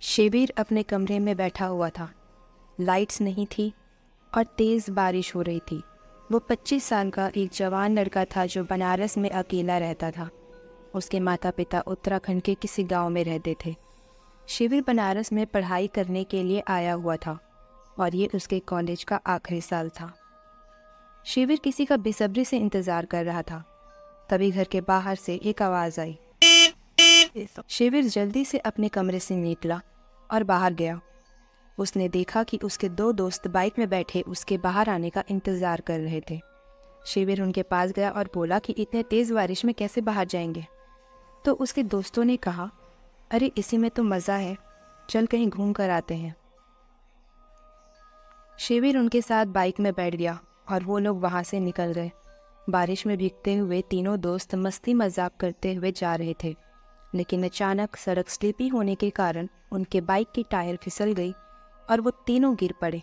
शिविर अपने कमरे में बैठा हुआ था। लाइट्स नहीं थी और तेज़ बारिश हो रही थी। वो 25 साल का एक जवान लड़का था जो बनारस में अकेला रहता था। उसके माता पिता उत्तराखंड के किसी गांव में रहते थे। शिविर बनारस में पढ़ाई करने के लिए आया हुआ था और ये उसके कॉलेज का आखिरी साल था। शिविर किसी का बेसब्री से इंतज़ार कर रहा था। तभी घर के बाहर से एक आवाज़ आई। शिविर जल्दी से अपने कमरे से निकला और बाहर गया। उसने देखा कि उसके दो दोस्त बाइक में बैठे उसके बाहर आने का इंतज़ार कर रहे थे। शिविर उनके पास गया और बोला कि इतने तेज़ बारिश में कैसे बाहर जाएंगे। तो उसके दोस्तों ने कहा, अरे इसी में तो मज़ा है, चल कहीं घूम कर आते हैं। शिविर उनके साथ बाइक में बैठ गया और वो लोग वहाँ से निकल गए। बारिश में भीगते हुए तीनों दोस्त मस्ती मजाक करते हुए जा रहे थे, लेकिन अचानक सड़क स्लिपी होने के कारण उनके बाइक की टायर फिसल गई और वो तीनों गिर पड़े।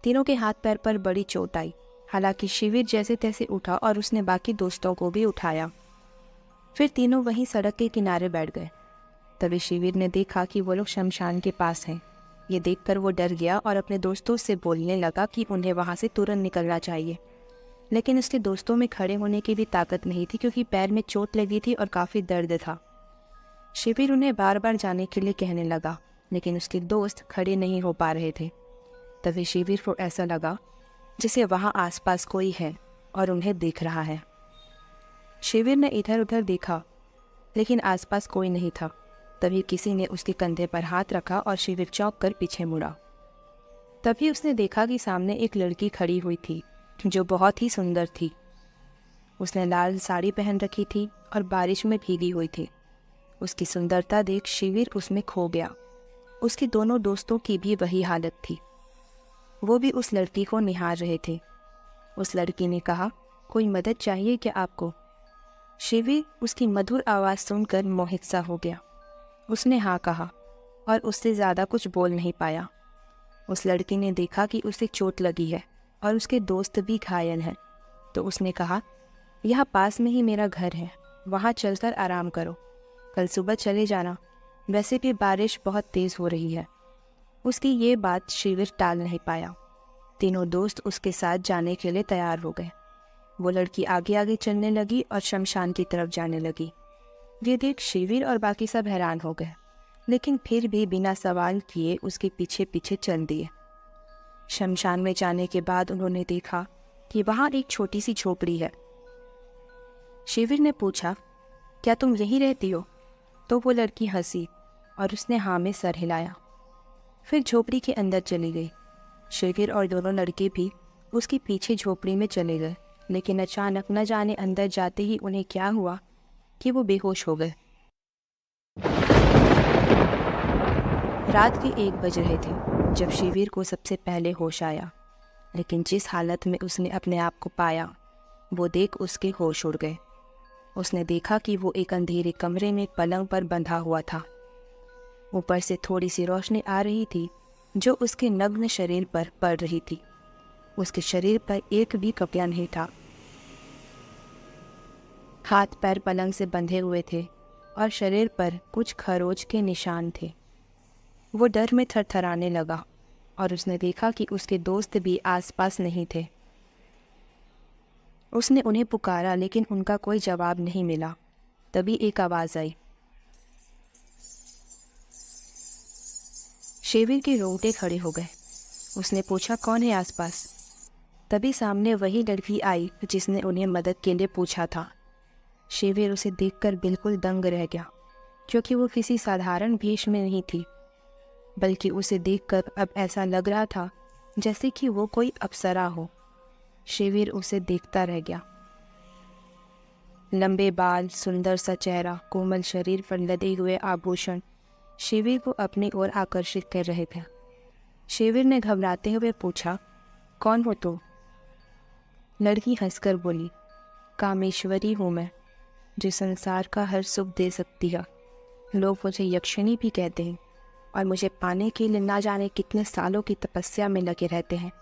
तीनों के हाथ पैर पर बड़ी चोट आई। हालांकि शिविर जैसे तैसे उठा और उसने बाकी दोस्तों को भी उठाया। फिर तीनों वहीं सड़क के किनारे बैठ गए। तभी शिविर ने देखा कि वो लोग शमशान के पास हैं। ये देखकर वो डर गया और अपने दोस्तों से बोलने लगा कि उन्हें वहाँ से तुरंत निकलना चाहिए। लेकिन उसके दोस्तों में खड़े होने की भी ताकत नहीं थी, क्योंकि पैर में चोट लगी थी और काफ़ी दर्द था। शिविर उन्हें बार बार जाने के लिए कहने लगा, लेकिन उसके दोस्त खड़े नहीं हो पा रहे थे। तभी शिविर को ऐसा लगा जैसे वहाँ आसपास कोई है और उन्हें देख रहा है। शिविर ने इधर उधर देखा, लेकिन आसपास कोई नहीं था। तभी किसी ने उसके कंधे पर हाथ रखा और शिविर चौंक कर पीछे मुड़ा। तभी उसने देखा कि सामने एक लड़की खड़ी हुई थी जो बहुत ही सुंदर थी। उसने लाल साड़ी पहन रखी थी और बारिश में भीगी हुई थी। उसकी सुंदरता देख शिविर उसमें खो गया। उसके दोनों दोस्तों की भी वही हालत थी। वो भी उस लड़की को निहार रहे थे। उस लड़की ने कहा, कोई मदद चाहिए क्या आपको? शिविर उसकी मधुर आवाज़ सुनकर मोहित सा हो गया। उसने हाँ कहा और उससे ज़्यादा कुछ बोल नहीं पाया। उस लड़की ने देखा कि उसे चोट लगी है और उसके दोस्त भी घायल हैं, तो उसने कहा, यहाँ पास में ही मेरा घर है, वहाँ चलकर आराम करो, कल सुबह चले जाना, वैसे भी बारिश बहुत तेज़ हो रही है। उसकी ये बात शिविर टाल नहीं पाया। तीनों दोस्त उसके साथ जाने के लिए तैयार हो गए। वो लड़की आगे आगे चलने लगी और शमशान की तरफ जाने लगी। ये देख शिविर और बाकी सब हैरान हो गए, लेकिन फिर भी बिना सवाल किए उसके पीछे पीछे चल दिए। शमशान में जाने के बाद उन्होंने देखा कि वहाँ एक छोटी सी झोपड़ी है। शिविर ने पूछा, क्या तुम यहीं रहती हो? तो वो लड़की हंसी और उसने हाँ में सर हिलाया। फिर झोपड़ी के अंदर चली गई। शिविर और दोनों लड़के भी उसके पीछे झोपड़ी में चले गए, लेकिन अचानक न जाने अंदर जाते ही उन्हें क्या हुआ कि वो बेहोश हो गए। रात के 1 बज रहे थे जब शिविर को सबसे पहले होश आया, लेकिन जिस हालत में उसने अपने आप को पाया वो देख उसके होश उड़ गए। उसने देखा कि वो एक अंधेरे कमरे में पलंग पर बंधा हुआ था। ऊपर से थोड़ी सी रोशनी आ रही थी जो उसके नग्न शरीर पर पड़ रही थी। उसके शरीर पर एक भी कपड़ा नहीं था। हाथ पैर पलंग से बंधे हुए थे और शरीर पर कुछ खरोच के निशान थे। वो डर में थरथराने लगा और उसने देखा कि उसके दोस्त भी आसपास नहीं थे। उसने उन्हें पुकारा, लेकिन उनका कोई जवाब नहीं मिला। तभी एक आवाज़ आई। शिविर के रोंगटे खड़े हो गए। उसने पूछा, कौन है आसपास? तभी सामने वही लड़की आई जिसने उन्हें मदद के लिए पूछा था। शिविर उसे देखकर बिल्कुल दंग रह गया, क्योंकि वो किसी साधारण वेश में नहीं थी, बल्कि उसे देखकर अब ऐसा लग रहा था जैसे कि वो कोई अप्सरा हो। शिविर उसे देखता रह गया। लंबे बाल, सुंदर सा चेहरा, कोमल शरीर पर लदे हुए आभूषण शिविर को अपनी ओर आकर्षित कर रहे थे। शिविर ने घबराते हुए पूछा, कौन हो तुम? लड़की हंसकर बोली, कामेश्वरी हूँ मैं, जो संसार का हर सुख दे सकती है। लोग मुझे यक्षिणी भी कहते हैं और मुझे पाने के लिए ना जाने कितने सालों की तपस्या में लगे रहते हैं,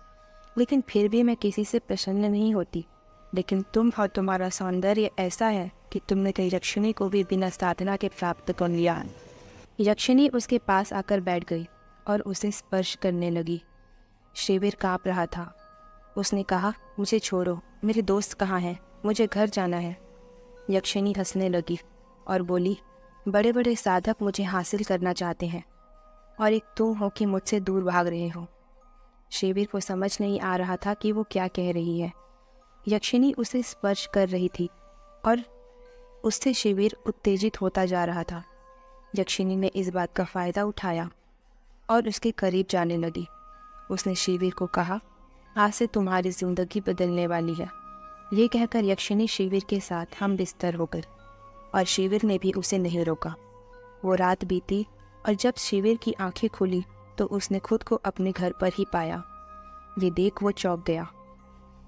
लेकिन फिर भी मैं किसी से प्रसन्न नहीं होती। लेकिन तुम और तुम्हारा सौंदर्य ऐसा है कि तुमने कई यक्षिणी को भी बिना साधना के प्राप्त कर लिया है। यक्षिणी उसके पास आकर बैठ गई और उसे स्पर्श करने लगी। शिविर काँप रहा था। उसने कहा, मुझे छोड़ो, मेरे दोस्त कहाँ हैं? मुझे घर जाना है। यक्षिणी हंसने लगी और बोली, बड़े बड़े साधक मुझे हासिल करना चाहते हैं और एक तुम हो कि मुझसे दूर भाग रहे हो। शिविर को समझ नहीं आ रहा था कि वो क्या कह रही है। यक्षिणी उसे स्पर्श कर रही थी और उससे शिविर उत्तेजित होता जा रहा था। यक्षिणी ने इस बात का फ़ायदा उठाया और उसके करीब जाने लगी। उसने शिविर को कहा, आज से तुम्हारी ज़िंदगी बदलने वाली है। ये कहकर यक्षिणी शिविर के साथ हम बिस्तर हो गई और शिविर ने भी उसे नहीं रोका। वो रात बीती और जब शिविर की आंखें खुली तो उसने खुद को अपने घर पर ही पाया। ये देख वो चौंक गया।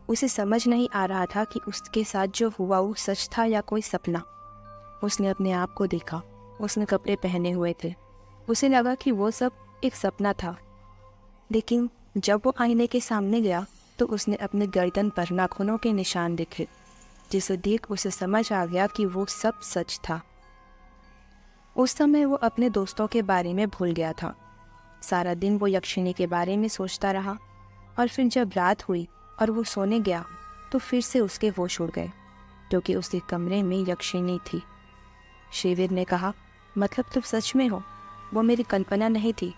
उसे समझ नहीं आ रहा था कि उसके साथ जो हुआ वो सच था या कोई सपना। उसने अपने आप को देखा। उसने कपड़े पहने हुए थे। उसे लगा कि वो सब एक सपना था, लेकिन जब वो आईने के सामने गया तो उसने अपने गर्दन पर नाखूनों के निशान देखे, जिसे देख उसे समझ आ गया कि वो सब सच था। उस समय वो अपने दोस्तों के बारे में भूल गया था। सारा दिन वो यक्षिणी के बारे में सोचता रहा और फिर जब रात हुई और वो सोने गया तो फिर से उसके होश उड़ गए, क्योंकि उसके कमरे में यक्षिणी थी। शिविर ने कहा, मतलब तुम सच में हो? वो मेरी कल्पना नहीं थी।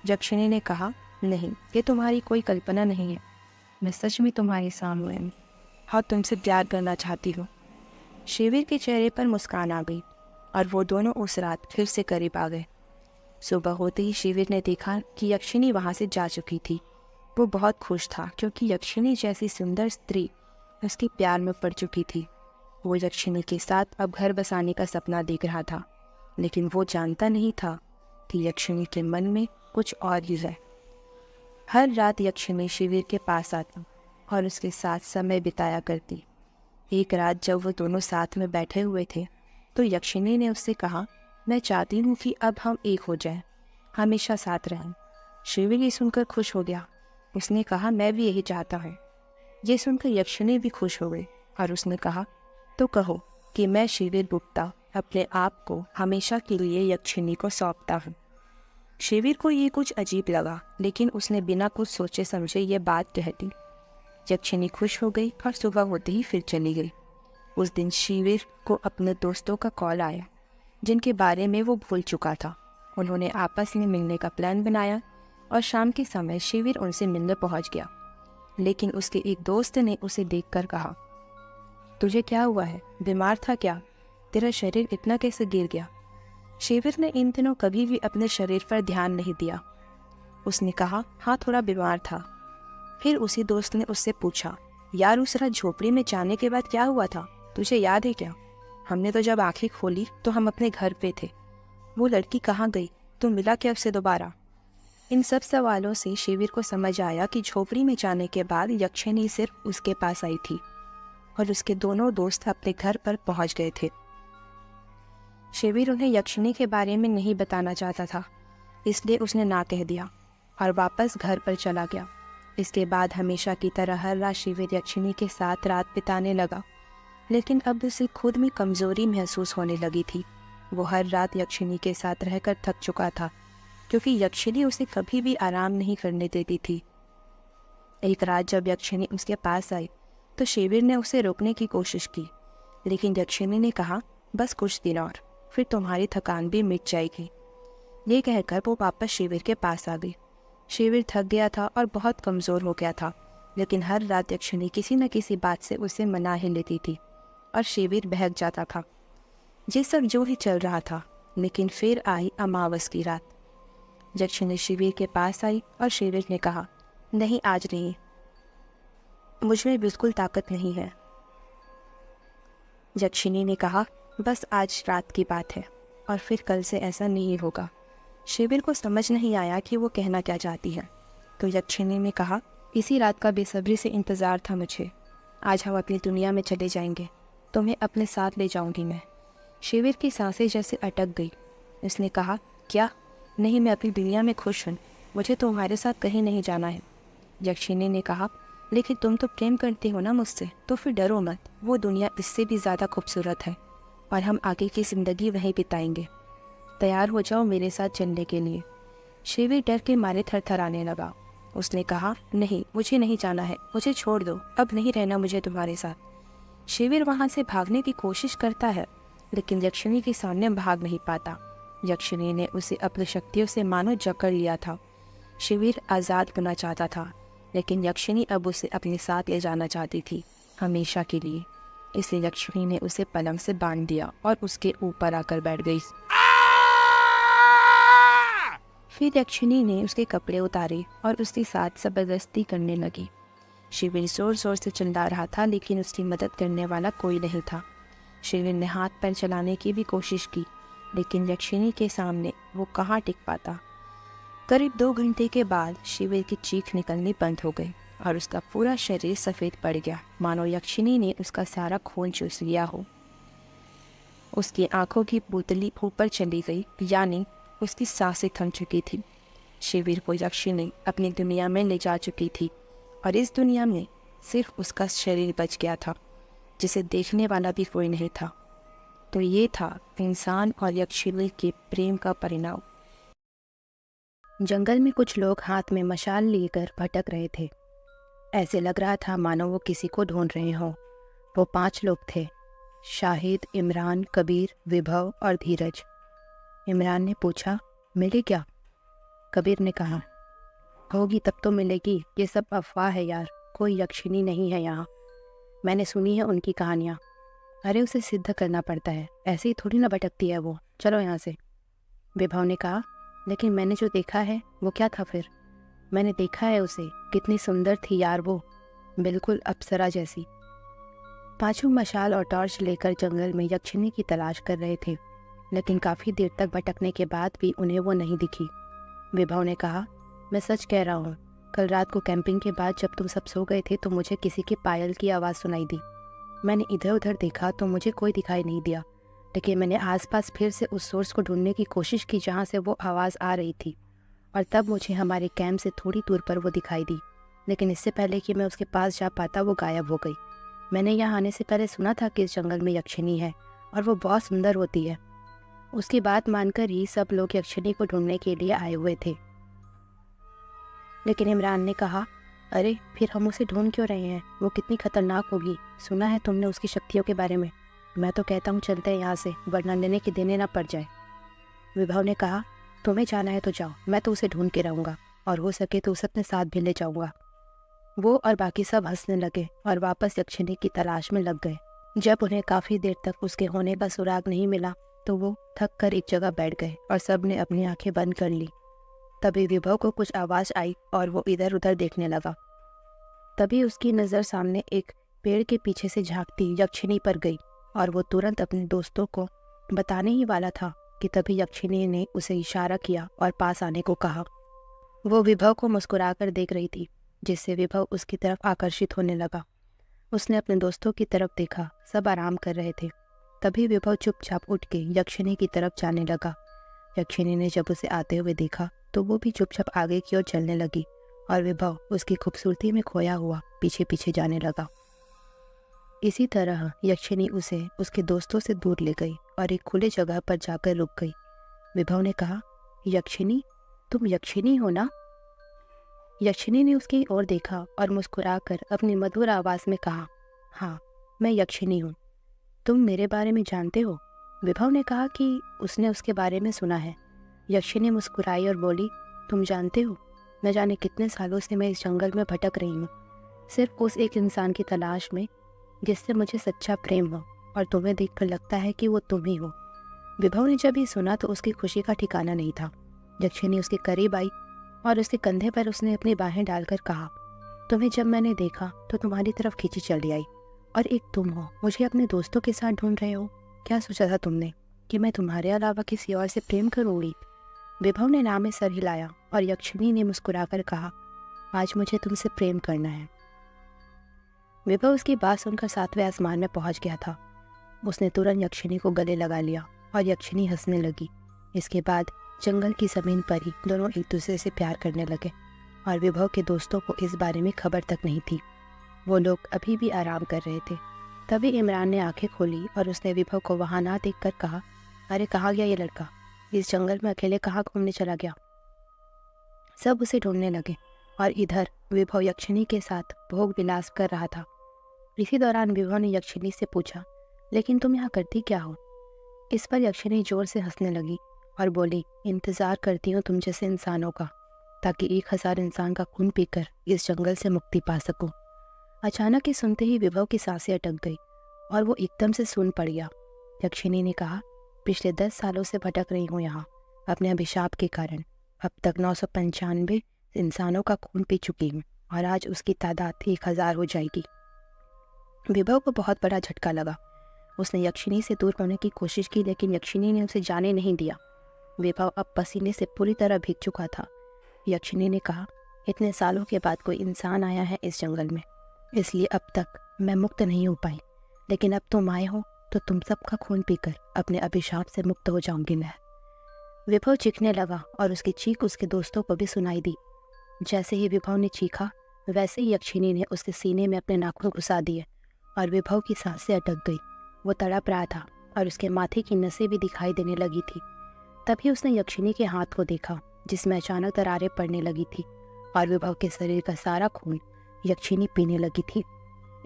यक्षिणी ने कहा, नहीं, ये तुम्हारी कोई कल्पना नहीं है। मैं सच में तुम्हारे सामने हूँ और तुमसे प्यार करना चाहती हूँ। शिविर के चेहरे पर मुस्कान आ गई और वो दोनों उस रात फिर से करीब आ गए। सुबह होते ही शिविर ने देखा कि यक्षिणी वहाँ से जा चुकी थी। वो बहुत खुश था क्योंकि यक्षिणी जैसी सुंदर स्त्री उसके प्यार में पड़ चुकी थी। वो यक्षिणी के साथ अब घर बसाने का सपना देख रहा था, लेकिन वो जानता नहीं था कि यक्षिणी के मन में कुछ और ही है। हर रात यक्षिणी शिविर के पास आती और उसके साथ समय बिताया करती। एक रात जब वो दोनों साथ में बैठे हुए थे तो यक्षिणी ने उससे कहा, मैं चाहती हूँ कि अब हम एक हो जाएं, हमेशा साथ रहें। शिविर ये सुनकर खुश हो गया। उसने कहा, मैं भी यही चाहता हूँ। ये सुनकर यक्षिणी भी खुश हो गई और उसने कहा, तो कहो कि मैं शिविर गुप्ता अपने आप को हमेशा के लिए यक्षिणी को सौंपता हूँ। शिविर को ये कुछ अजीब लगा, लेकिन उसने बिना कुछ सोचे समझे ये बात कह दी। यक्षिणी खुश हो गई और सुबह होते ही फिर चली गई। उस दिन शिविर को अपने दोस्तों का कॉल आया, जिनके बारे में वो भूल चुका था। उन्होंने आपस में मिलने का प्लान बनाया और शाम के समय शिविर उनसे मिलने पहुंच गया। लेकिन उसके एक दोस्त ने उसे देखकर कहा, तुझे क्या हुआ है? बीमार था क्या? तेरा शरीर इतना कैसे गिर गया? शिविर ने इन दिनों कभी भी अपने शरीर पर ध्यान नहीं दिया। उसने कहा, हाँ, थोड़ा बीमार था। फिर उसी दोस्त ने उससे पूछा, यार, उस रात झोपड़ी में जाने के बाद क्या हुआ था? तुझे याद है क्या? हमने तो जब आंखें खोली तो हम अपने घर पे थे। वो लड़की कहाँ गई? तू मिला क्या उससे दोबारा? इन सब सवालों से शिविर को समझ आया कि झोपड़ी में जाने के बाद यक्षिणी सिर्फ उसके पास आई थी और उसके दोनों दोस्त अपने घर पर पहुंच गए थे। शिविर उन्हें यक्षिणी के बारे में नहीं बताना चाहता था, इसलिए उसने ना कह दिया और वापस घर पर चला गया। इसके बाद हमेशा की तरह हर रात शिविर यक्षिणी के साथ रात बिताने लगा, लेकिन अब उसे खुद में कमज़ोरी महसूस होने लगी थी। वो हर रात यक्षिणी के साथ रहकर थक चुका था, क्योंकि यक्षिणी उसे कभी भी आराम नहीं करने देती थी। एक रात जब यक्षिणी उसके पास आई तो शिविर ने उसे रोकने की कोशिश की, लेकिन यक्षिणी ने कहा, बस कुछ दिन और, फिर तुम्हारी थकान भी मिट जाएगी। ये कहकर वो वापस शिविर के पास आ गई। शिविर थक गया था और बहुत कमज़ोर हो गया था, लेकिन हर रात यक्षिणी किसी न किसी बात से उसे मना ही लेती थी और शिविर बहक जाता था। ये सब जो ही चल रहा था, लेकिन फिर आई अमावस की रात। यक्षिणी शिविर के पास आई और शिविर ने कहा, नहीं, आज नहीं, मुझमें बिल्कुल ताकत नहीं है। यक्षिणी ने कहा, बस आज रात की बात है और फिर कल से ऐसा नहीं होगा। शिविर को समझ नहीं आया कि वो कहना क्या चाहती है, तो यक्षिणी ने कहा, इसी रात का बेसब्री से इंतज़ार था मुझे। आज हम अपनी दुनिया में चले जाएंगे, तुम्हें अपने साथ ले जाऊंगी मैं। शिविर की सांसें जैसे अटक गई। उसने कहा, क्या? नहीं, मैं अपनी दुनिया में खुश हूँ, मुझे तुम्हारे साथ कहीं नहीं जाना है। यक्षिणी ने कहा, लेकिन तुम तो प्रेम करते हो ना मुझसे, तो फिर डरो मत, वो दुनिया इससे भी ज़्यादा खूबसूरत है और हम आगे की ज़िंदगी वहीं बिताएंगे। तैयार हो जाओ मेरे साथ चलने के लिए। शिविर डर के मारे थरथराने लगा। उसने कहा, नहीं, मुझे नहीं जाना है, मुझे छोड़ दो, अब नहीं रहना मुझे तुम्हारे साथ। शिविर वहाँ से भागने की कोशिश करता है, लेकिन यक्षिणी के सामने भाग नहीं पाता। यक्षिणी ने उसे अपनी शक्तियों से मानो जकड़ लिया था। शिविर आज़ाद होना चाहता था, लेकिन यक्षिणी अब उसे अपने साथ ले जाना चाहती थी, हमेशा के लिए। इसलिए यक्षिणी ने उसे पलंग से बांध दिया और उसके ऊपर आकर बैठ गई। फिर यक्षिणी ने उसके कपड़े उतारे और उसके साथ जबरदस्ती करने लगी। शिविर जोर जोर से चिल्ला रहा था, लेकिन उसकी मदद करने वाला कोई नहीं था। शिविर ने हाथ पैर चलाने की भी कोशिश की, लेकिन यक्षिणी के सामने वो कहाँ टिक पाता। करीब 2 घंटे के बाद शिविर की चीख निकलनी बंद हो गई और उसका पूरा शरीर सफ़ेद पड़ गया, मानो यक्षिणी ने उसका सारा खून चूस लिया हो। उसकी आंखों की पुतली ऊपर चली गई, यानी उसकी सांसें थम चुकी थी। शिविर को यक्षिणी अपनी दुनिया में ले जा चुकी थी और इस दुनिया में सिर्फ उसका शरीर बच गया था, जिसे देखने वाला भी कोई नहीं था। तो ये था इंसान और यक्षिणी के प्रेम का परिणाम। जंगल में कुछ लोग हाथ में मशाल लेकर भटक रहे थे। ऐसे लग रहा था मानो वो किसी को ढूंढ रहे हों। वो 5 लोग थे, शाहिद, इमरान, कबीर, विभव और धीरज। इमरान ने पूछा, मिली क्या? कबीर ने कहा, होगी तब तो मिलेगी, ये सब अफवाह है यार, कोई यक्षिणी नहीं है यहाँ। मैंने सुनी है उनकी कहानियाँ। अरे उसे सिद्ध करना पड़ता है, ऐसे ही थोड़ी ना भटकती है वो, चलो यहाँ से। विभव ने कहा, लेकिन मैंने जो देखा है वो क्या था फिर? मैंने देखा है उसे, कितनी सुंदर थी यार वो, बिल्कुल अप्सरा जैसी। 5 मशाल और टॉर्च लेकर जंगल में यक्षिणी की तलाश कर रहे थे, लेकिन काफ़ी देर तक भटकने के बाद भी उन्हें वो नहीं दिखी। विभव ने कहा, मैं सच कह रहा हूँ, कल रात को कैंपिंग के बाद जब तुम सब सो गए थे तो मुझे किसी के पायल की आवाज़ सुनाई दी। मैंने इधर उधर देखा तो मुझे कोई दिखाई नहीं दिया, लेकिन मैंने आसपास फिर से उस सोर्स को ढूंढने की कोशिश की जहाँ से वो आवाज़ आ रही थी, और तब मुझे हमारे कैंप से थोड़ी दूर पर वो दिखाई दी। लेकिन इससे पहले कि मैं उसके पास जा पाता वो गायब हो गई। मैंने यहाँ आने से पहले सुना था कि इस जंगल में यक्षिणी है और वो बहुत सुंदर होती है। उसकी बात मानकर ही सब लोग यक्षिणी को ढूंढने के लिए आए हुए थे। लेकिन इमरान ने कहा, अरे फिर हम उसे ढूंढ क्यों रहे हैं? वो कितनी खतरनाक होगी, सुना है तुमने उसकी शक्तियों के बारे में? मैं तो कहता हूँ चलते हैं यहाँ से, वरना लेने की देने ना पड़ जाए। विभव ने कहा, तुम्हें जाना है तो जाओ, मैं तो उसे ढूंढ के रहूँगा, और हो सके तो उसे अपने साथ भी ले जाऊँगा। वो और बाकी सब हंसने लगे और वापस यक्षिणी की तलाश में लग गए। जब उन्हें काफ़ी देर तक उसके होने का सुराग नहीं मिला तो वो थक कर एक जगह बैठ गए और सब ने अपनी आंखें बंद कर ली। तभी विभव को कुछ आवाज़ आई और वो इधर उधर देखने लगा। तभी उसकी नज़र सामने एक पेड़ के पीछे से झांकती यक्षिणी पर गई और वो तुरंत अपने दोस्तों को बताने ही वाला था कि तभी यक्षिणी ने उसे इशारा किया और पास आने को कहा। वो विभव को मुस्कुराकर देख रही थी, जिससे विभव उसकी तरफ आकर्षित होने लगा। उसने अपने दोस्तों की तरफ देखा, सब आराम कर रहे थे। तभी विभव चुपचाप उठ के यक्षिणी की तरफ जाने लगा। यक्षिणी ने जब उसे आते हुए देखा तो वो भी चुपचाप आगे की ओर चलने लगी और विभव उसकी खूबसूरती में खोया हुआ पीछे पीछे जाने लगा। इसी तरह यक्षिणी उसे उसके दोस्तों से दूर ले गई और एक खुले जगह पर जाकर रुक गई। विभव ने कहा, यक्षिणी, तुम यक्षिणी हो ना? यक्षिणी ने उसकी ओर देखा और मुस्कुराकर अपनी मधुर आवाज़ में कहा, हाँ, मैं यक्षिणी हूँ। तुम मेरे बारे में जानते हो? विभव ने कहा कि उसने उसके बारे में सुना है। यक्षिणी मुस्कुराई और बोली, तुम जानते हो, न जाने कितने सालों से मैं इस जंगल में भटक रही हूँ, सिर्फ उस एक इंसान की तलाश में जिससे मुझे सच्चा प्रेम हो, और तुम्हें देखकर लगता है कि वो तुम ही हो। विभव ने जब ये सुना तो उसकी खुशी का ठिकाना नहीं था। यक्षिणी उसके करीब आई और उसके कंधे पर उसने अपनी बाहें डालकर कहा, तुम्हें जब मैंने देखा तो तुम्हारी तरफ खींची चली आई, और एक तुम हो, मुझे अपने दोस्तों के साथ ढूंढ रहे हो। क्या सोचा था तुमने कि मैं तुम्हारे अलावा किसी और से प्रेम करूँगी? विभव ने ना में सर हिलाया और यक्षिणी ने मुस्कुराकर कहा, आज मुझे तुमसे प्रेम करना है। विभव उसकी बात सुनकर 7वें आसमान में पहुंच गया था। उसने तुरंत यक्षिणी को गले लगा लिया और यक्षिणी हंसने लगी। इसके बाद जंगल की ज़मीन पर ही दोनों एक दूसरे से प्यार करने लगे और विभव के दोस्तों को इस बारे में खबर तक नहीं थी। वो लोग अभी भी आराम कर रहे थे। तभी इमरान ने आंखें खोली और उसने विभव को वहाँ ना देखकर कहा, अरे कहाँ गया ये लड़का? इस जंगल में अकेले कहाँ घूमने चला गया। सब उसे ढूंढने लगे और इधर विभव यक्षिणी के साथ भोग विलास कर रहा था। इसी दौरान विभव ने यक्षिणी से पूछा, लेकिन तुम यहाँ करती क्या हो। इस पर यक्षिणी जोर से हंसने लगी और बोली, इंतजार करती हूँ तुम जैसे इंसानों का, ताकि 1000 इंसान का खून पीकर इस जंगल से मुक्ति पा सकूं। अचानक ही सुनते ही विभव की सांसें अटक गई और वो एकदम से सुन पड़ गया। यक्षिणी ने कहा, पिछले 10 सालों से भटक रही हूँ यहाँ अपने अभिशाप के कारण। अब तक 995 इंसानों का खून पी चुकी हूँ और आज उसकी तादाद 1000 हो जाएगी। विभव को बहुत बड़ा झटका लगा। उसने यक्षिणी से दूर होने की कोशिश की, लेकिन यक्षिणी ने उसे जाने नहीं दिया। विभव अब पसीने से पूरी तरह भीग चुका था। यक्षिणी ने कहा, इतने सालों के बाद कोई इंसान आया है इस जंगल में, इसलिए अब तक मैं मुक्त नहीं हो पाई, लेकिन अब तुम आए हो तो तुम सबका खून पीकर अपने अभिशाप से मुक्त हो जाऊंगी मैं। विभव चीखने लगा और उसकी चीख उसके दोस्तों को भी सुनाई दी। जैसे ही विभव ने चीखा, वैसे ही यक्षिणी ने उसके सीने में अपने नाखून घुसा दिए और विभव की सांसें अटक गई। वो तड़प रहा था और उसके माथे की नसें भी दिखाई देने लगी थी। तभी उसने यक्षिणी के हाथ को देखा, जिसमें अचानक दरारें पड़ने लगी थी और विभव के शरीर का सारा खून यक्षिणी पीने लगी थी।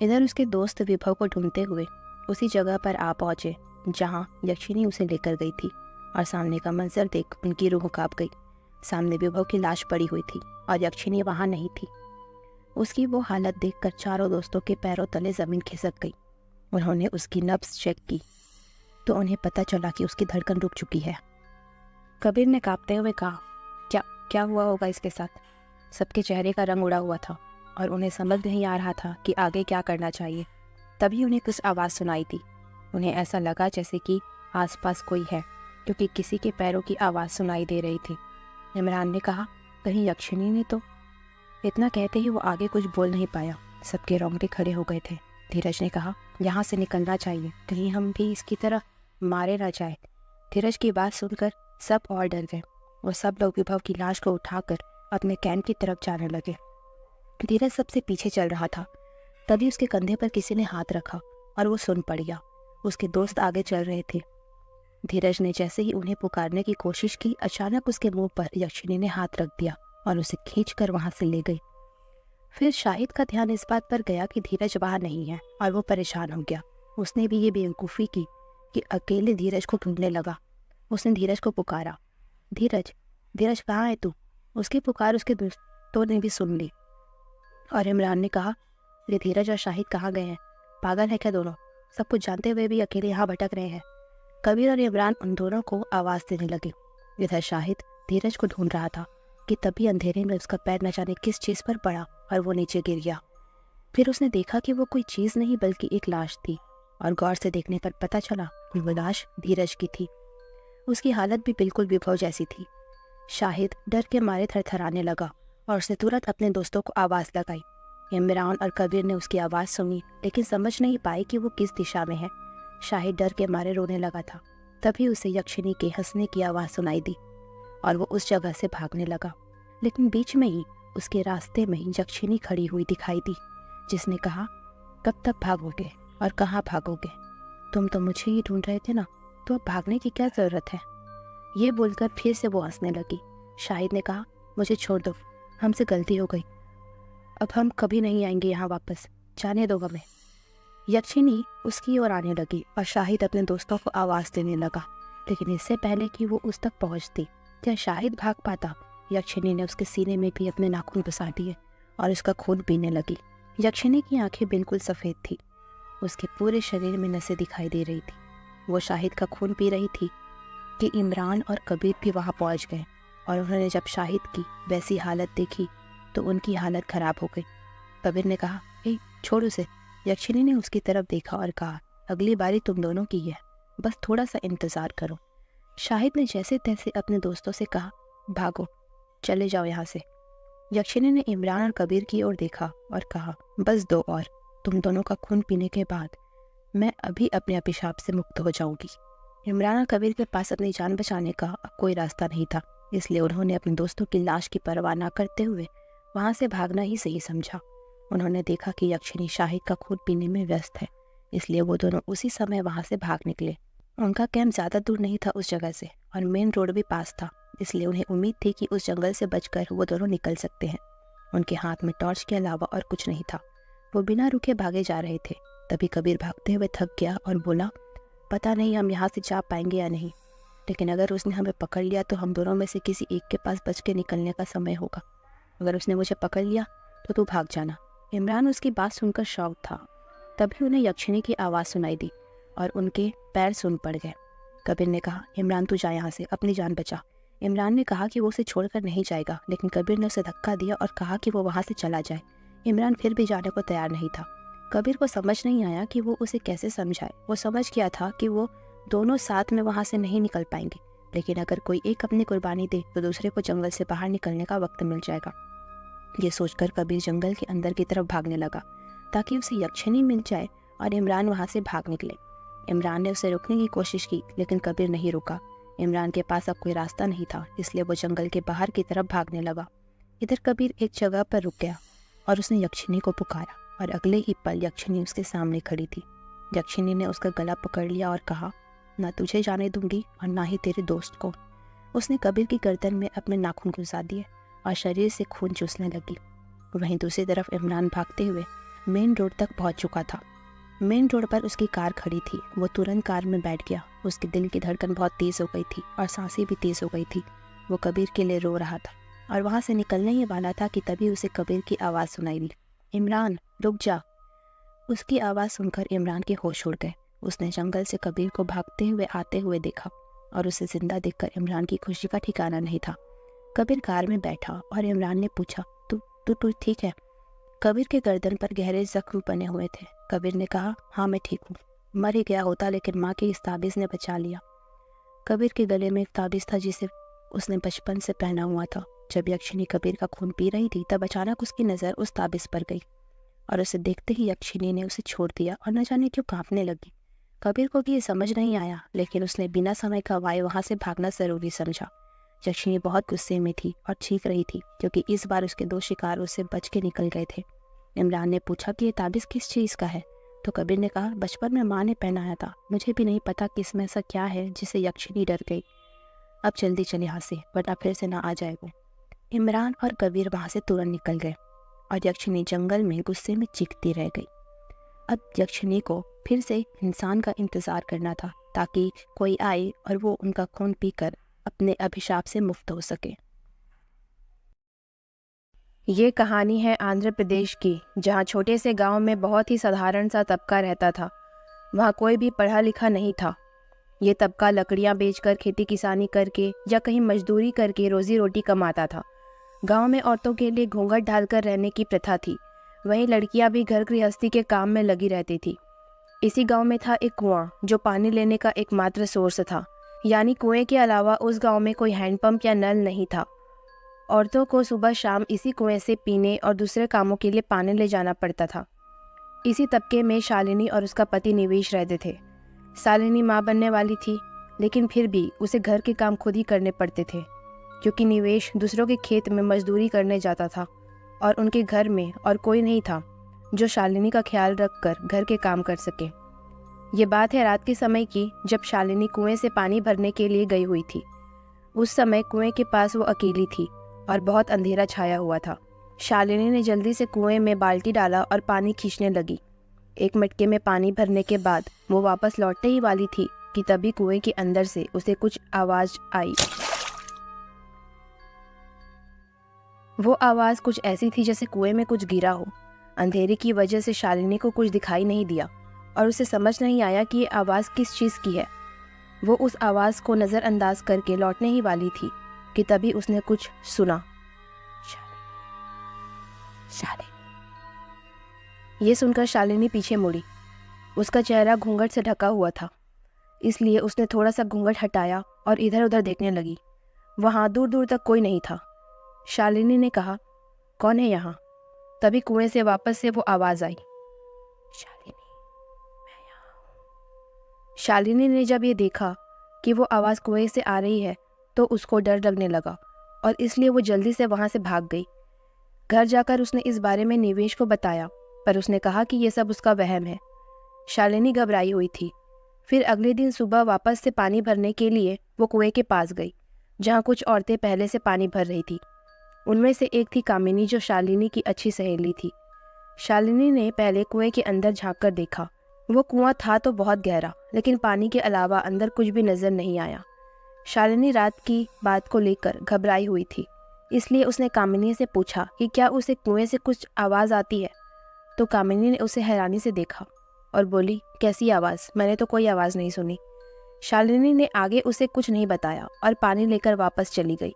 इधर उसके दोस्त विभव को ढूंढते हुए उसी जगह पर आ पहुंचे जहां यक्षिणी उसे लेकर गई थी, और सामने का मंजर देख उनकी रूह कांप गई। सामने विभव की लाश पड़ी हुई थी और यक्षिणी वहां नहीं थी। उसकी वो हालत देखकर चारों दोस्तों के पैरों तले जमीन खिसक गई। उन्होंने उसकी नब्ज चेक की तो उन्हें पता चला कि उसकी धड़कन रुक चुकी है। कबीर ने कांपते हुए कहा, क्या क्या हुआ होगा इसके साथ। सबके चेहरे का रंग उड़ा हुआ था और उन्हें समझ नहीं आ रहा था कि आगे क्या करना चाहिए। तभी उन्हें कुछ आवाज़ सुनाई थी। उन्हें ऐसा लगा जैसे कि आसपास कोई है, क्योंकि किसी के पैरों की आवाज़ सुनाई दे रही थी। इमरान ने कहा, कहीं यक्षिणी ने तो। इतना कहते ही वो आगे कुछ बोल नहीं पाया। सबके रोंगटे खड़े हो गए थे। धीरज ने कहा, यहाँ से निकलना चाहिए, कहीं हम भी इसकी तरह मारे ना जाए। धीरज की बात सुनकर सब और डर गए और सब लोग विभव की लाश को उठाकर अपने कैंप की तरफ जाने लगे। धीरज सबसे पीछे चल रहा था। तभी उसके कंधे पर किसी ने हाथ रखा और वो सुन पड़ गया। उसके दोस्त आगे चल रहे थे। धीरज ने जैसे ही उन्हें पुकारने की कोशिश की, अचानक उसके मुंह पर यक्षिणी ने हाथ रख दिया और उसे खींचकर वहां से ले गई। फिर शाहिद का ध्यान इस बात पर गया कि धीरज वहां नहीं है और वो परेशान हो गया। उसने भी ये बेवकूफ़ी की कि अकेले धीरज को ढूंढने लगा। उसने धीरज को पुकारा, धीरज, धीरज कहाँ है तू। उसकी पुकार उसके दोस्तों ने भी सुन ली और इमरान ने कहा, ये धीरज और शाहिद कहाँ गए हैं, पागल है क्या दोनों, सब कुछ जानते हुए भी अकेले यहाँ भटक रहे हैं। कबीर और इमरान उन दोनों को आवाज़ देने लगे। इधर शाहिद धीरज को ढूंढ रहा था कि तभी अंधेरे में उसका पैर न जाने किस चीज़ पर पड़ा और वो नीचे गिर गया। फिर उसने देखा कि वो कोई चीज़ नहीं बल्कि एक लाश थी, और गौर से देखने पर पता चला कि वो लाश धीरज की थी। उसकी हालत भी बिल्कुल विभव जैसी थी। शाहिद डर के मारे थरथराने लगा और उसने तुरंत अपने दोस्तों को आवाज़ लगाई। इमरान और कबीर ने उसकी आवाज़ सुनी, लेकिन समझ नहीं पाए कि वो किस दिशा में है। शाहिद डर के मारे रोने लगा था। तभी उसे यक्षिणी के हंसने की आवाज़ सुनाई दी और वो उस जगह से भागने लगा। लेकिन बीच में ही उसके रास्ते में ही यक्षिणी खड़ी हुई दिखाई दी, जिसने कहा, कब तक भागोगे और कहाँ भागोगे, तुम तो मुझे ही ढूंढ रहे थे ना, तो अब भागने की क्या ज़रूरत है। ये बोलकर फिर से वो हंसने लगी। शाहिद ने कहा, मुझे छोड़ दो, हमसे गलती हो गई, अब हम कभी नहीं आएंगे यहाँ वापस, जाने दो हमें। यक्षिणी उसकी ओर आने लगी और शाहिद अपने दोस्तों को आवाज़ देने लगा, लेकिन इससे पहले कि वो उस तक पहुँचती क्या शाहिद भाग पाता, यक्षिणी ने उसके सीने में भी अपने नाखून घुसा दिए और उसका खून पीने लगी। यक्षिणी की आंखें बिल्कुल सफ़ेद थी। उसके पूरे शरीर में नसें दिखाई दे रही थी। वो शाहिद का खून पी रही थी कि इमरान और कबीर भी वहाँ पहुँच गए, और उन्होंने जब शाहिद की वैसी हालत देखी तो उनकी हालत ख़राब हो गई। कबीर ने कहा, ए छोड़ उसे। यक्षिणी ने उसकी तरफ देखा और कहा, अगली बारी तुम दोनों की है, बस थोड़ा सा इंतज़ार करो। शाहिद ने जैसे तैसे अपने दोस्तों से कहा, भागो, चले जाओ यहाँ से। यक्षिणी ने इमरान और कबीर की ओर देखा और कहा, बस दो और, तुम दोनों का खून पीने के बाद मैं अभी अपने अभिशाप से मुक्त हो जाऊंगी। इमरान और कबीर के पास अपनी जान बचाने का अब कोई रास्ता नहीं था, इसलिए उन्होंने अपने दोस्तों की लाश की परवाह न करते हुए वहाँ से भागना ही सही समझा। उन्होंने देखा कि यक्षिणी शाहिद का खून पीने में व्यस्त है, इसलिए वो दोनों उसी समय वहाँ से भाग निकले। उनका कैंप ज़्यादा दूर नहीं था उस जगह से, और मेन रोड भी पास था, इसलिए उन्हें उम्मीद थी कि उस जंगल से बचकर वो दोनों निकल सकते हैं। उनके हाथ में टॉर्च के अलावा और कुछ नहीं था। वो बिना रुके भागे जा रहे थे। तभी कबीर भागते हुए थक गया और बोला, पता नहीं हम यहाँ से जा पाएंगे या नहीं, लेकिन अगर उसने हमें पकड़ लिया तो हम दोनों में से किसी एक के पास बच के निकलने का समय होगा। अगर उसने मुझे पकड़ लिया तो तू भाग जाना। इमरान उसकी बात सुनकर शॉक था। तभी उन्हें यक्षिणी की आवाज़ सुनाई दी और उनके पैर सुन पड़ गए। कबीर ने कहा, इमरान तू जा यहाँ से, अपनी जान बचा। इमरान ने कहा कि वो उसे छोड़कर नहीं जाएगा, लेकिन कबीर ने उसे धक्का दिया और कहा कि वो वहाँ से चला जाए। इमरान फिर भी जाने को तैयार नहीं था। कबीर को समझ नहीं आया कि वो उसे कैसे समझाए। वो समझ गया था कि वो दोनों साथ में वहाँ से नहीं निकल पाएंगे, लेकिन अगर कोई एक अपनी कुर्बानी दे तो दूसरे को जंगल से बाहर निकलने का वक्त मिल जाएगा। ये सोचकर कबीर जंगल के अंदर की तरफ भागने लगा ताकि उसे यक्षिणी मिल जाए और इमरान वहाँ से भाग निकले। इमरान ने उसे रोकने की कोशिश की, लेकिन कबीर नहीं रुका। इमरान के पास अब कोई रास्ता नहीं था, इसलिए वो जंगल के बाहर की तरफ भागने लगा। इधर कबीर एक जगह पर रुक गया और उसने यक्षिणी को पुकारा और अगले ही पल यक्षिणी उसके सामने खड़ी थी। यक्षिणी ने उसका गला पकड़ लिया और कहा, ना तुझे जाने दूंगी और ना ही तेरे दोस्त को। उसने कबीर की गर्दन में अपने नाखून घुसा दिए और शरीर से खून चूसने लगी। वहीं दूसरी तरफ इमरान भागते हुए मेन रोड तक पहुंच चुका था। मेन रोड पर उसकी कार खड़ी थी। वो तुरंत कार में बैठ गया। उसके दिल की धड़कन बहुत तेज हो गई थी और सांसें भी तेज हो गई थी। वो कबीर के लिए रो रहा था और वहाँ से निकलने ही वाला था कि तभी उसे कबीर की आवाज़ सुनाई दी, इमरान रुक जा। उसकी आवाज़ सुनकर इमरान के होश उड़ गए। उसने जंगल से कबीर को भागते हुए आते हुए देखा और उसे जिंदा देखकर इमरान की खुशी का ठिकाना नहीं था। कबीर कार में बैठा और इमरान ने पूछा, तू ठीक है? कबीर के गर्दन पर गहरे जख्म बने हुए थे। कबीर ने कहा, हाँ मैं ठीक हूँ। मर ही गया होता, लेकिन माँ की इस ताबीज़ ने बचा लिया। कबीर के गले में एक ताबीज़ था जिसे उसने बचपन से पहना हुआ था। जब यक्षिणी कबीर का खून पी रही थी तब अचानक उसकी नज़र उस ताबीज़ पर गई और उसे देखते ही यक्षिणी ने उसे छोड़ दिया और न जाने क्यों कांपने लगी। कबीर को भी ये समझ नहीं आया, लेकिन उसने बिना समय गंवाए वहाँ से भागना ज़रूरी समझा। यक्षिणी बहुत गुस्से में थी और चीख रही थी, क्योंकि इस बार उसके दो शिकार उससे बच के निकल गए थे। इमरान ने पूछा कि ये ताबीज़ किस चीज़ का है, तो कबीर ने कहा, बचपन में माँ ने पहनाया था। मुझे भी नहीं पता कि इसमें ऐसा क्या है जिससे यक्षिणी डर गई। अब जल्दी चले यहाँ से, वरना फिर से ना आ जाए वो। इमरान और कबीर वहाँ से तुरंत निकल गए और यक्षिणी जंगल में गुस्से में चीखती रह गई। अब यक्षिणी को फिर से इंसान का इंतज़ार करना था ताकि कोई आए और वो उनका खून पीकर अपने अभिशाप से मुक्त हो सके। ये कहानी है आंध्र प्रदेश की, जहाँ छोटे से गांव में बहुत ही साधारण सा तबका रहता था। वहाँ कोई भी पढ़ा लिखा नहीं था। ये तबका लकड़ियाँ बेचकर, खेती किसानी करके या कहीं मजदूरी करके रोजी रोटी कमाता था। गांव में औरतों के लिए घूंघट डालकर रहने की प्रथा थी। वहीं लड़कियां भी घर गृहस्थी के काम में लगी रहती थी। इसी गांव में था एक कुआं, जो पानी लेने का एकमात्र सोर्स था। यानी कुएं के अलावा उस गांव में कोई हैंडपंप या नल नहीं था। औरतों को सुबह शाम इसी कुएं से पीने और दूसरे कामों के लिए पानी ले जाना पड़ता था। इसी तबके में शालिनी और उसका पति निवेश रहते थे। शालिनी माँ बनने वाली थी, लेकिन फिर भी उसे घर के काम खुद ही करने पड़ते थे, क्योंकि निवेश दूसरों के खेत में मजदूरी करने जाता था और उनके घर में और कोई नहीं था जो शालिनी का ख्याल रखकर घर के काम कर सके। ये बात है रात के समय की, जब शालिनी कुएं से पानी भरने के लिए गई हुई थी। उस समय कुएं के पास वो अकेली थी और बहुत अंधेरा छाया हुआ था। शालिनी ने जल्दी से कुएं में बाल्टी डाला और पानी खींचने लगी। एक मटके में पानी भरने के बाद वो वापस लौटने ही वाली थी कि तभी कुएं के अंदर से उसे कुछ आवाज़ आई। वो आवाज़ कुछ ऐसी थी जैसे कुएं में कुछ गिरा हो। अंधेरे की वजह से शालिनी को कुछ दिखाई नहीं दिया और उसे समझ नहीं आया कि ये आवाज़ किस चीज़ की है। वो उस आवाज़ को नज़रअंदाज करके लौटने ही वाली थी कि तभी उसने कुछ सुना, शालिनी। ये सुनकर शालिनी पीछे मुड़ी। उसका चेहरा घूंघट से ढका हुआ था, इसलिए उसने थोड़ा सा घूंघट हटाया और इधर उधर देखने लगी। वहाँ दूर दूर तक कोई नहीं था। शालिनी ने कहा, कौन है यहाँ? तभी कुएं से वापस से वो आवाज़ आई, शालिनी मैं यहाँ हूँ। शालिनी ने जब ये देखा कि वो आवाज़ कुएं से आ रही है तो उसको डर लगने लगा और इसलिए वो जल्दी से वहाँ से भाग गई। घर जाकर उसने इस बारे में निवेश को बताया, पर उसने कहा कि ये सब उसका वहम है। शालिनी घबराई हुई थी। फिर अगले दिन सुबह वापस से पानी भरने के लिए वो कुएं के पास गई, जहाँ कुछ औरतें पहले से पानी भर रही थी। उनमें से एक थी कामिनी, जो शालिनी की अच्छी सहेली थी। शालिनी ने पहले कुएं के अंदर झांक कर देखा। वो कुआं था तो बहुत गहरा, लेकिन पानी के अलावा अंदर कुछ भी नजर नहीं आया। शालिनी रात की बात को लेकर घबराई हुई थी, इसलिए उसने कामिनी से पूछा कि क्या उसे कुएं से कुछ आवाज़ आती है। तो कामिनी ने उसे हैरानी से देखा और बोली, कैसी आवाज़? मैंने तो कोई आवाज़ नहीं सुनी। शालिनी ने आगे उसे कुछ नहीं बताया और पानी लेकर वापस चली गई।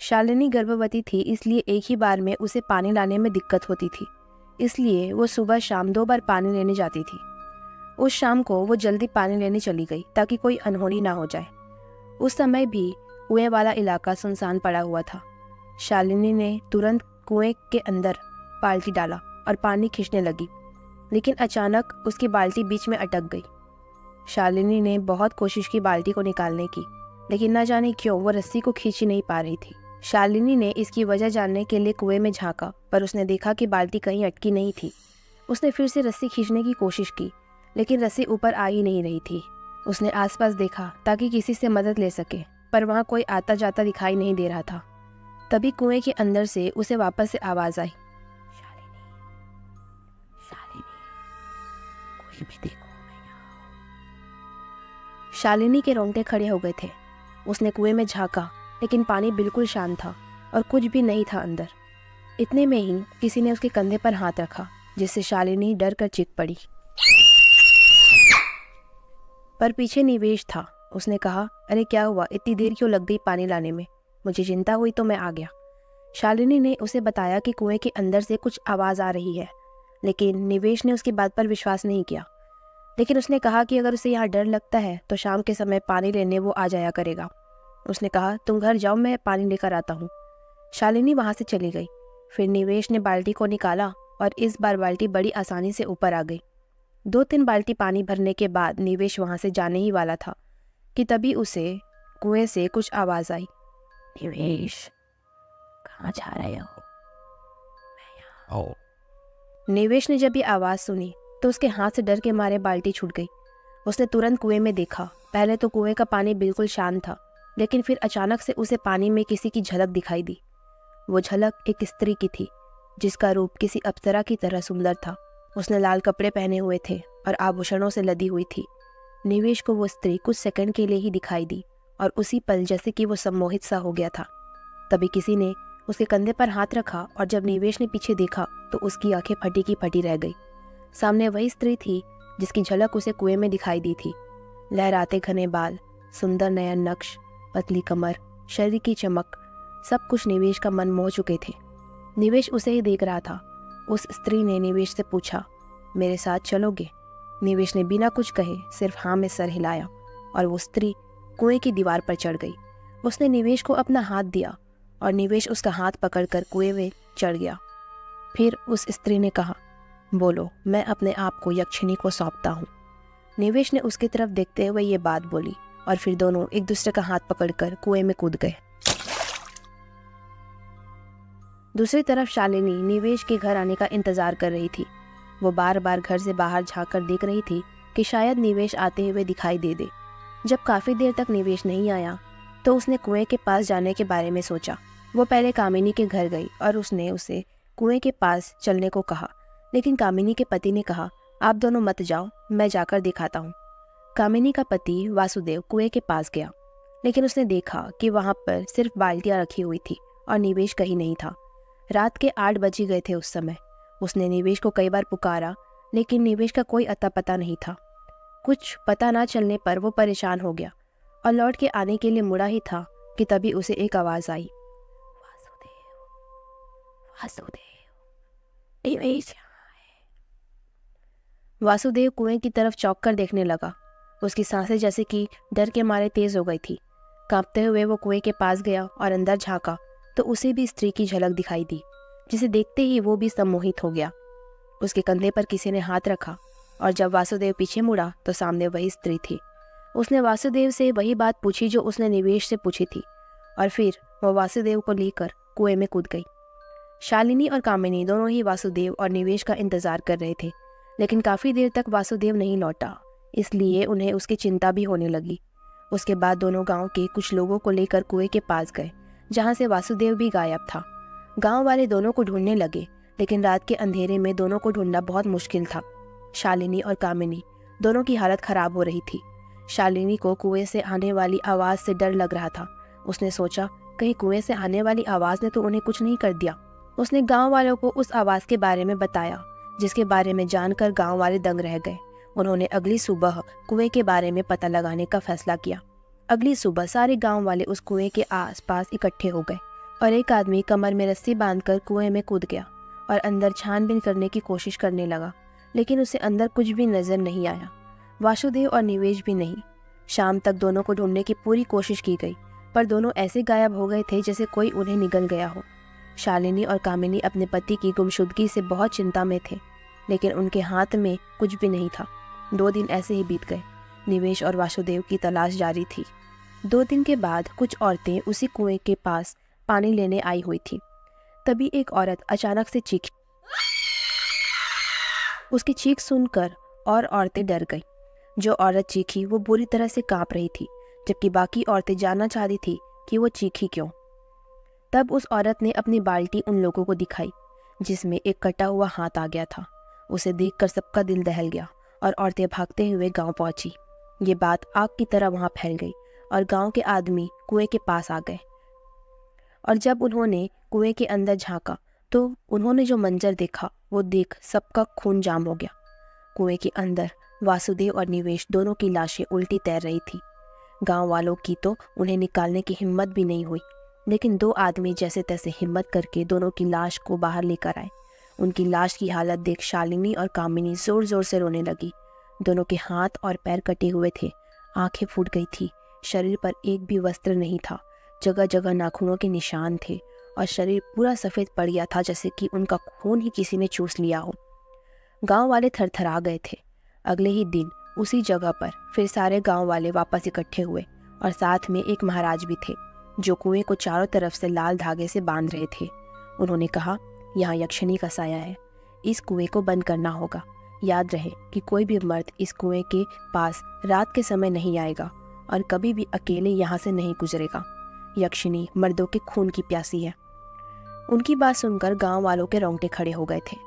शालिनी गर्भवती थी, इसलिए एक ही बार में उसे पानी लाने में दिक्कत होती थी, इसलिए वो सुबह शाम 2 बार पानी लेने जाती थी। उस शाम को वो जल्दी पानी लेने चली गई ताकि कोई अनहोनी ना हो जाए। उस समय भी कुएं वाला इलाका सुनसान पड़ा हुआ था। शालिनी ने तुरंत कुएं के अंदर बाल्टी डाला और पानी खींचने लगी, लेकिन अचानक उसकी बाल्टी बीच में अटक गई। शालिनी ने बहुत कोशिश की बाल्टी को निकालने की, लेकिन न जाने क्यों वो रस्सी को खींच ही नहीं पा रही थी। शालिनी ने इसकी वजह जानने के लिए कुएं में झांका, पर उसने देखा कि बाल्टी कहीं अटकी नहीं थी। उसने फिर से रस्सी खींचने की कोशिश की, लेकिन रस्सी ऊपर आ ही नहीं रही थी। उसने आसपास देखा ताकि किसी से मदद ले सके, पर वहाँ कोई आता जाता दिखाई नहीं दे रहा था। तभी कुएं के अंदर से उसे वापस से आवाज आई, शालिनी, शालिनी, कोई भी देखो, मैं यहाँ हूं। शालिनी के रोंगटे खड़े हो गए थे। उसने कुएं में झांका, लेकिन पानी बिल्कुल शांत था और कुछ भी नहीं था अंदर। इतने में ही किसी ने उसके कंधे पर हाथ रखा, जिससे शालिनी डर कर चीख पड़ी। पर पीछे निवेश था। उसने कहा, अरे क्या हुआ, इतनी देर क्यों लग गई पानी लाने में? मुझे चिंता हुई तो मैं आ गया। शालिनी ने उसे बताया कि कुएं के अंदर से कुछ आवाज़ आ रही है, लेकिन निवेश ने उसकी बात पर विश्वास नहीं किया। लेकिन उसने कहा कि अगर उसे यहाँ डर लगता है तो शाम के समय पानी लेने वो आ जाया करेगा। उसने कहा, तुम घर जाओ, मैं पानी लेकर आता हूँ। शालिनी वहाँ से चली गई। फिर निवेश ने बाल्टी को निकाला और इस बार बाल्टी बड़ी आसानी से ऊपर आ गई। 2-3 बाल्टी पानी भरने के बाद निवेश वहाँ से जाने ही वाला था कि तभी उसे कुएं से कुछ आवाज़ आई। निवेश, कहाँ जा रहे हो? मैं यहाँ हूँ। निवेश ने जब ये आवाज़ सुनी तो उसके हाथ से डर के मारे बाल्टी छूट गई। उसने तुरंत कुएं में देखा। पहले तो कुएं का पानी बिल्कुल शांत था, लेकिन फिर अचानक से उसे पानी में किसी की झलक दिखाई दी। वो झलक एक स्त्री की थी, जिसका रूप किसी अप्सरा की तरह सुंदर था। उसने लाल कपड़े पहने हुए थे और आभूषणों से लदी हुई थी। निवेश को वो स्त्री कुछ सेकंड के लिए ही दिखाई दी और उसी पल जैसे कि वो सम्मोहित सा हो गया था। तभी किसी ने उसके कंधे पर हाथ रखा और जब निवेश ने पीछे देखा तो उसकी आंखें फटी की फटी रह गई। सामने वही स्त्री थी जिसकी झलक उसे कुएं में दिखाई दी थी। लहराते घने बाल, सुंदर नयन नक्श, पतली कमर, शरीर की चमक, सब कुछ निवेश का मन मोह चुके थे। निवेश उसे ही देख रहा था। उस स्त्री ने निवेश से पूछा, मेरे साथ चलोगे? निवेश ने बिना कुछ कहे सिर्फ हाँ में सर हिलाया और वो स्त्री कुएं की दीवार पर चढ़ गई। उसने निवेश को अपना हाथ दिया और निवेश उसका हाथ पकड़कर कुएं में चढ़ गया। फिर उस स्त्री ने कहा, बोलो, मैं अपने आप को यक्षिणी को सौंपता हूँ। निवेश ने उसकी तरफ देखते हुए ये बात बोली और फिर दोनों एक दूसरे का हाथ पकड़कर कुएं में कूद गए। दूसरी तरफ शालिनी निवेश के घर आने का इंतजार कर रही थी। वो बार बार घर से बाहर झांक कर देख रही थी कि शायद निवेश आते हुए दिखाई दे दे। जब काफ़ी देर तक निवेश नहीं आया तो उसने कुएं के पास जाने के बारे में सोचा। वो पहले कामिनी के घर गई और उसने उसे कुएं के पास चलने को कहा, लेकिन कामिनी के पति ने कहा, आप दोनों मत जाओ, मैं जाकर दिखाता हूँ। कामिनी का पति वासुदेव कुएं के पास गया, लेकिन उसने देखा कि वहाँ पर सिर्फ बाल्टियाँ रखी हुई थी और निवेश कहीं नहीं था। रात के 8 बज गए थे उस समय। उसने निवेश को कई बार पुकारा, लेकिन निवेश का कोई अता पता नहीं था। कुछ पता ना चलने पर वो परेशान हो गया और लौट के आने के लिए मुड़ा ही था कि तभी उसे एक आवाज़ आई, वासुदेव, वासुदेव, निवेश यहाँ है। वासुदेव कुएं की तरफ चौंक कर देखने लगा। उसकी सांसें जैसे कि डर के मारे तेज हो गई थी। कांपते हुए वो कुएं के पास गया और अंदर झांका तो उसे भी स्त्री की झलक दिखाई दी, जिसे देखते ही वो भी सम्मोहित हो गया। उसके कंधे पर किसी ने हाथ रखा और जब वासुदेव पीछे मुड़ा तो सामने वही स्त्री थी। उसने वासुदेव से वही बात पूछी जो उसने निवेश से पूछी थी और फिर वो वासुदेव को लेकर कुएं में कूद गई। शालिनी और कामिनी दोनों ही वासुदेव और निवेश का इंतजार कर रहे थे, लेकिन काफ़ी देर तक वासुदेव नहीं लौटा। इसलिए उन्हें उसकी चिंता भी होने लगी। उसके बाद दोनों गांव के कुछ लोगों को लेकर कुएं के पास गए, जहां से वासुदेव भी गायब था। गांव वाले दोनों को ढूंढने लगे, लेकिन रात के अंधेरे में दोनों को ढूंढना बहुत मुश्किल था। शालिनी और कामिनी दोनों की हालत खराब हो रही थी। शालिनी को कुएं से आने वाली आवाज़ से डर लग रहा था। उसने सोचा, कहीं कुएं से आने वाली आवाज़ ने तो उन्हें कुछ नहीं कर दिया। उसने गांव वालों को उस आवाज़ के बारे में बताया, जिसके बारे में जानकर गांव वाले दंग रह गए। उन्होंने अगली सुबह कुएं के बारे में पता लगाने का फैसला किया। अगली सुबह सारे गांव वाले उस कुएं के आसपास इकट्ठे हो गए और एक आदमी कमर में रस्सी बांधकर कुएं में कूद गया और अंदर छानबीन करने की कोशिश करने लगा, लेकिन उसे अंदर कुछ भी नजर नहीं आया। वासुदेव और निवेश भी नहीं। शाम तक दोनों को ढूंढने की पूरी कोशिश की गई, पर दोनों ऐसे गायब हो गए थे जैसे कोई उन्हें निगल गया हो। शालिनी और कामिनी अपने पति की गुमशुदगी से बहुत चिंता में थे, लेकिन उनके हाथ में कुछ भी नहीं था। 2 दिन ऐसे ही बीत गए। निवेश और वासुदेव की तलाश जारी थी। 2 दिन के बाद कुछ औरतें उसी कुएं के पास पानी लेने आई हुई थी। तभी एक औरत अचानक से चीखी। उसकी चीख सुनकर और औरतें डर गईं। जो औरत चीखी वो बुरी तरह से कांप रही थी, जबकि बाकी औरतें जानना चाहती थी कि वो चीखी क्यों। तब उस औरत ने अपनी बाल्टी उन लोगों को दिखाई, जिसमें एक कटा हुआ हाथ आ गया था। उसे देखकर सबका दिल दहल गया और औरतें भागते हुए गांव पहुंची। ये बात आग की तरह वहां फैल गई और गांव के आदमी कुएं के पास आ गए। और जब उन्होंने कुएं के अंदर झांका तो उन्होंने जो मंजर देखा वो देख सबका खून जाम हो गया। कुएं के अंदर वासुदेव और निवेश दोनों की लाशें उल्टी तैर रही थी। गांव वालों की तो उन्हें निकालने की हिम्मत भी नहीं हुई, लेकिन 2 आदमी जैसे तैसे हिम्मत करके दोनों की लाश को बाहर लेकर आए। उनकी लाश की हालत देख शालिनी और कामिनी जोर जोर से रोने लगी। दोनों के हाथ और पैर कटे हुए थे, आंखें फूट गई थी, शरीर पर एक भी वस्त्र नहीं था, जगह जगह नाखूनों के निशान थे और शरीर पूरा सफ़ेद पड़ गया था, जैसे कि उनका खून ही किसी ने चूस लिया हो। गांव वाले थरथरा गए थे। अगले ही दिन उसी जगह पर फिर सारे गांव वाले वापस इकट्ठे हुए और साथ में एक महाराज भी थे, जो कुएं को चारों तरफ से लाल धागे से बांध रहे थे। उन्होंने कहा, यहाँ यक्षिणी का साया है, इस कुएं को बंद करना होगा। याद रहे कि कोई भी मर्द इस कुएं के पास रात के समय नहीं आएगा और कभी भी अकेले यहाँ से नहीं गुजरेगा। यक्षिणी मर्दों के खून की प्यासी है। उनकी बात सुनकर गांव वालों के रोंगटे खड़े हो गए थे।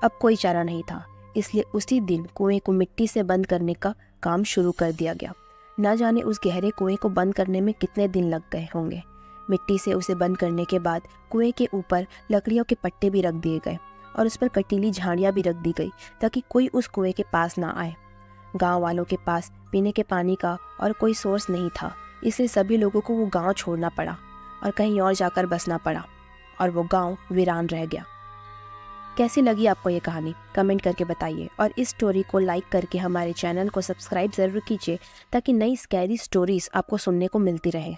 अब कोई चारा नहीं था, इसलिए उसी दिन कुएं को मिट्टी से बंद करने का काम शुरू कर दिया गया। न जाने उस गहरे कुएं को बंद करने में कितने दिन लग गए होंगे। मिट्टी से उसे बंद करने के बाद कुएं के ऊपर लकड़ियों के पट्टे भी रख दिए गए और उस पर कटीली झाड़ियाँ भी रख दी गई, ताकि कोई उस कुएं के पास ना आए। गांव वालों के पास पीने के पानी का और कोई सोर्स नहीं था, इसलिए सभी लोगों को वो गांव छोड़ना पड़ा और कहीं और जाकर बसना पड़ा और वो गांव वीरान रह गया। कैसी लगी आपको ये कहानी? कमेंट करके बताइए और इस स्टोरी को लाइक करके हमारे चैनल को सब्सक्राइब ज़रूर कीजिए, ताकि नई स्कैरी स्टोरीज आपको सुनने को मिलती रहे।